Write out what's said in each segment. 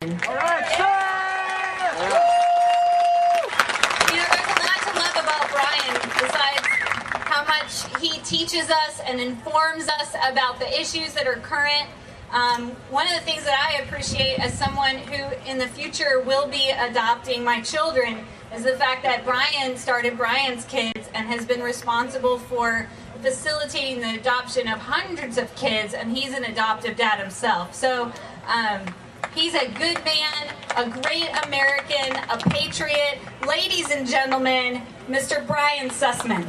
All right, sir! You know, there's a lot to love about Brian, besides how much he teaches us and informs us about the issues that are current. One of the things that I appreciate as someone who in the future will be adopting my children is the fact that Brian started Brian's Kids and has been responsible for facilitating the adoption of hundreds of kids, and he's an adoptive dad himself. So he's a good man, a great American, a patriot. Ladies and gentlemen, Mr. Brian Sussman.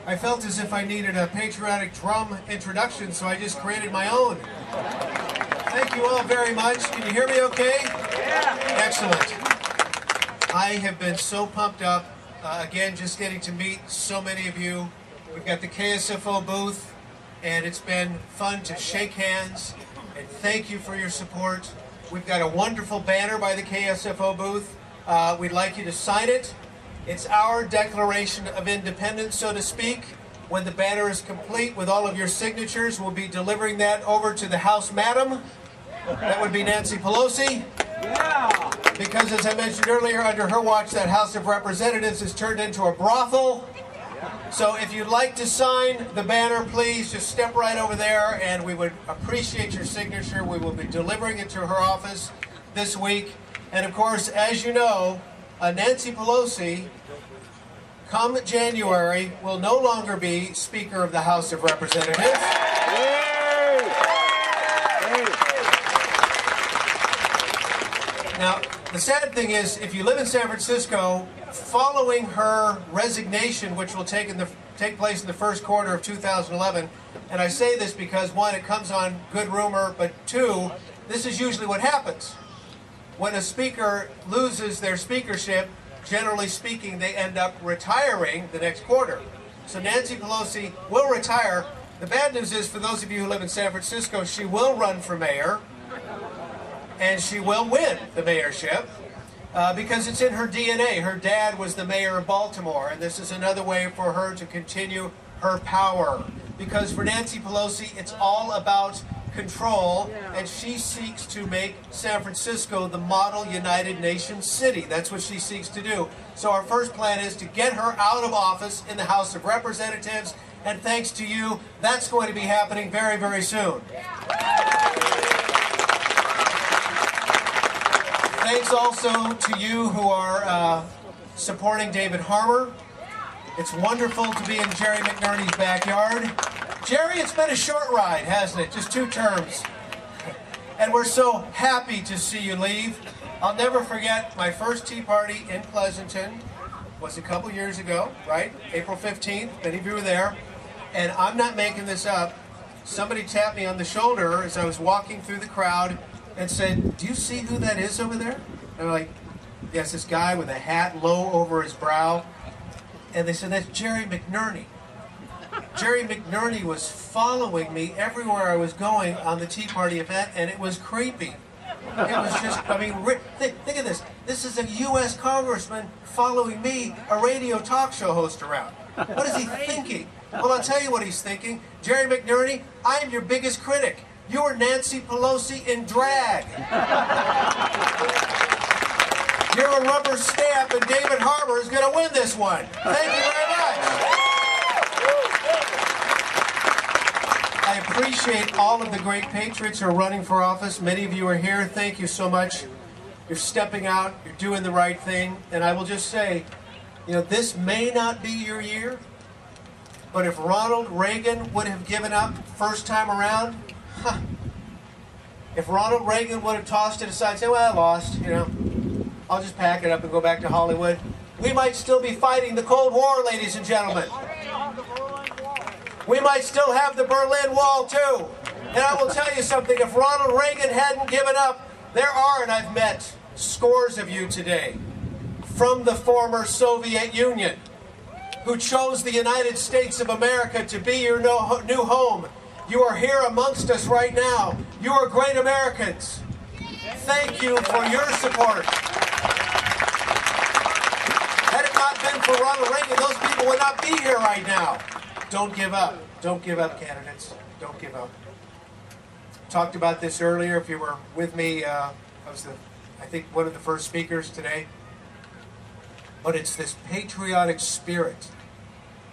I felt as if I needed a patriotic drum introduction, so I just created my own. Thank you all very much. Can you hear me okay? Yeah. Excellent. I have been so pumped up. Again, just getting to meet so many of you. We've got the KSFO booth, and it's been fun to shake hands, and thank you for your support. We've got a wonderful banner by the KSFO booth. We'd like you to sign it. It's our Declaration of Independence, so to speak. When the banner is complete with all of your signatures, we'll be delivering that over to the House Madam. That would be Nancy Pelosi. Yeah. Because as I mentioned earlier, under her watch, that House of Representatives has turned into a brothel. So if you'd like to sign the banner, please just step right over there, and we would appreciate your signature. We will be delivering it to her office this week. And of course, as you know, Nancy Pelosi, come January, will no longer be Speaker of the House of Representatives. Now, the sad thing is, if you live in San Francisco, following her resignation, which will take place in the first quarter of 2011, and I say this because, one, it comes on good rumor, but two, this is usually what happens. When a speaker loses their speakership, generally speaking, they end up retiring the next quarter. So Nancy Pelosi will retire. The bad news is, for those of you who live in San Francisco, she will run for mayor, and she will win the mayorship because it's in her DNA. Her dad was the mayor of Baltimore, and this is another way for her to continue her power. Because for Nancy Pelosi, it's all about control, and she seeks to make San Francisco the model United Nations city. That's what she seeks to do. So our first plan is to get her out of office in the House of Representatives, and thanks to you, that's going to be happening very, very soon. Thanks also to you who are supporting David Harmer. It's wonderful to be in Jerry McNerney's backyard. Jerry, it's been a short ride, hasn't it? Just 2 terms. And we're so happy to see you leave. I'll never forget my first tea party in Pleasanton was a couple years ago, right? April 15th, many of you were there. And I'm not making this up. Somebody tapped me on the shoulder as I was walking through the crowd and said, "Do you see who that is over there?" And I'm like, "Yes, this guy with a hat low over his brow." And they said, "That's Jerry McNerney." Jerry McNerney was following me everywhere I was going on the Tea Party event, and it was creepy. It was just, I mean, think of this. This is a U.S. congressman following me, a radio talk show host, around. What is he thinking? Well, I'll tell you what he's thinking. Jerry McNerney, I am your biggest critic. You are Nancy Pelosi in drag. You're a rubber stamp, and David Harmer is going to win this one. Thank you very much. I appreciate all of the great patriots who are running for office. Many of you are here. Thank you so much. You're stepping out. You're doing the right thing. And I will just say, you know, this may not be your year, but if Ronald Reagan would have given up first time around, if Ronald Reagan would have tossed it aside and said, "Well, I lost, you know, I'll just pack it up and go back to Hollywood," we might still be fighting the Cold War, ladies and gentlemen. We might still have the Berlin Wall, too. And I will tell you something, if Ronald Reagan hadn't given up, there are, and I've met scores of you today, from the former Soviet Union, who chose the United States of America to be your new home. You are here amongst us right now. You are great Americans. Thank you for your support. Had it not been for Ronald Reagan, those people would not be here right now. Don't give up. Don't give up, candidates. Don't give up. Talked about this earlier. If you were with me, I was I think one of the first speakers today. But it's this patriotic spirit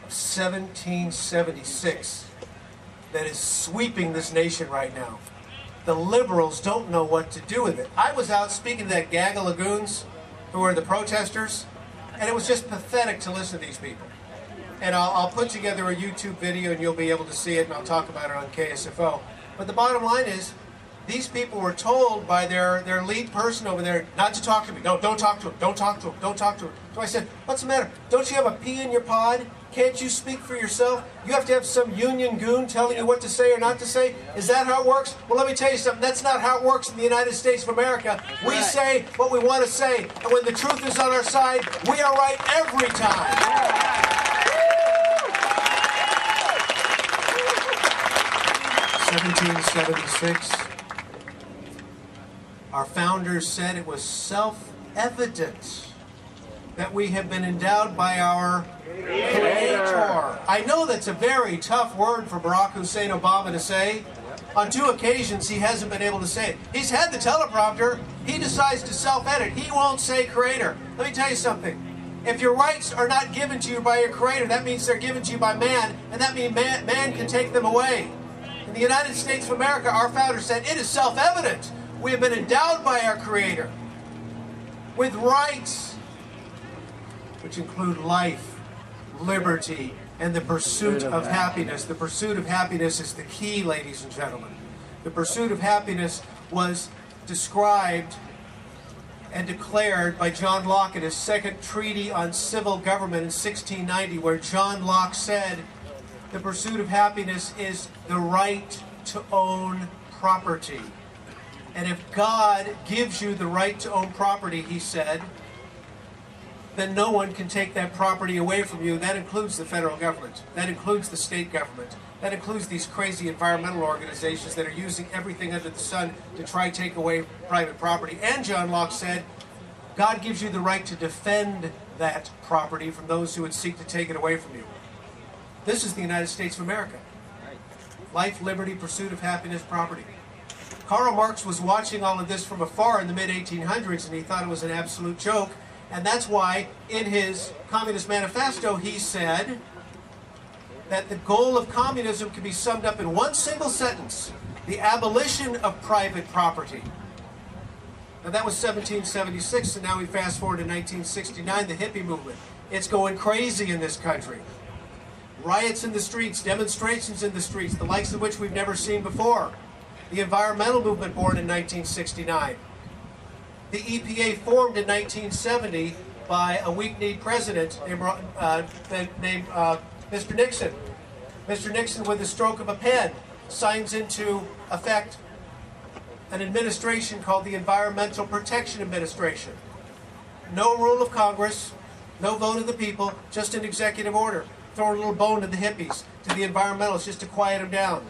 of 1776 that is sweeping this nation right now. The liberals don't know what to do with it. I was out speaking to that gaggle of goons who are the protesters, and it was just pathetic to listen to these people. And I'll put together a YouTube video and you'll be able to see it, and I'll talk about it on KSFO. But the bottom line is, these people were told by their lead person over there not to talk to me. No, don't talk to him. Don't talk to him. Don't talk to him. So I said, what's the matter? Don't you have a pea in your pod? Can't you speak for yourself? You have to have some union goon telling you what to say or not to say? Is that how it works? Well, let me tell you something. That's not how it works in the United States of America. We say what we want to say, and when the truth is on our side, we are right every time. 1776. Our founders said it was self-evident that we have been endowed by our Creator. I know that's a very tough word for Barack Hussein Obama to say. On 2 occasions, he hasn't been able to say it. He's had the teleprompter. He decides to self-edit. He won't say Creator. Let me tell you something. If your rights are not given to you by your Creator, that means they're given to you by man, and that means man can take them away. In the United States of America, our founders said it is self-evident. We have been endowed by our Creator with rights, which include life, liberty, and the pursuit of happiness. The pursuit of happiness is the key, ladies and gentlemen. The pursuit of happiness was described and declared by John Locke in his second treaty on civil government in 1690, where John Locke said, the pursuit of happiness is the right to own property. And if God gives you the right to own property, he said, then no one can take that property away from you. That includes the federal government. That includes the state government. That includes these crazy environmental organizations that are using everything under the sun to try to take away private property. And John Locke said, God gives you the right to defend that property from those who would seek to take it away from you. This is the United States of America. Life, liberty, pursuit of happiness, property. Karl Marx was watching all of this from afar in the mid-1800s, and he thought it was an absolute joke. And that's why in his Communist Manifesto he said that the goal of communism can be summed up in one single sentence: the abolition of private property. Now that was 1776, and now we fast forward to 1969, the hippie movement. It's going crazy in this country. Riots in the streets, demonstrations in the streets, the likes of which we've never seen before. The environmental movement born in 1969. The EPA formed in 1970 by a weak-kneed president named Mr. Nixon. Mr. Nixon, with the stroke of a pen, signs into effect an administration called the Environmental Protection Administration. No rule of Congress, no vote of the people, just an executive order. Throw a little bone to the hippies, to the environmentalists, just to quiet them down.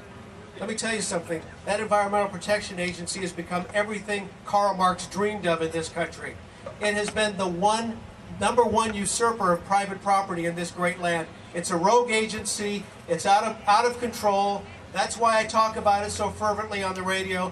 Let me tell you something. That Environmental Protection Agency has become everything Karl Marx dreamed of in this country. It has been the number one usurper of private property in this great land. It's a rogue agency. It's out of control. That's why I talk about it so fervently on the radio.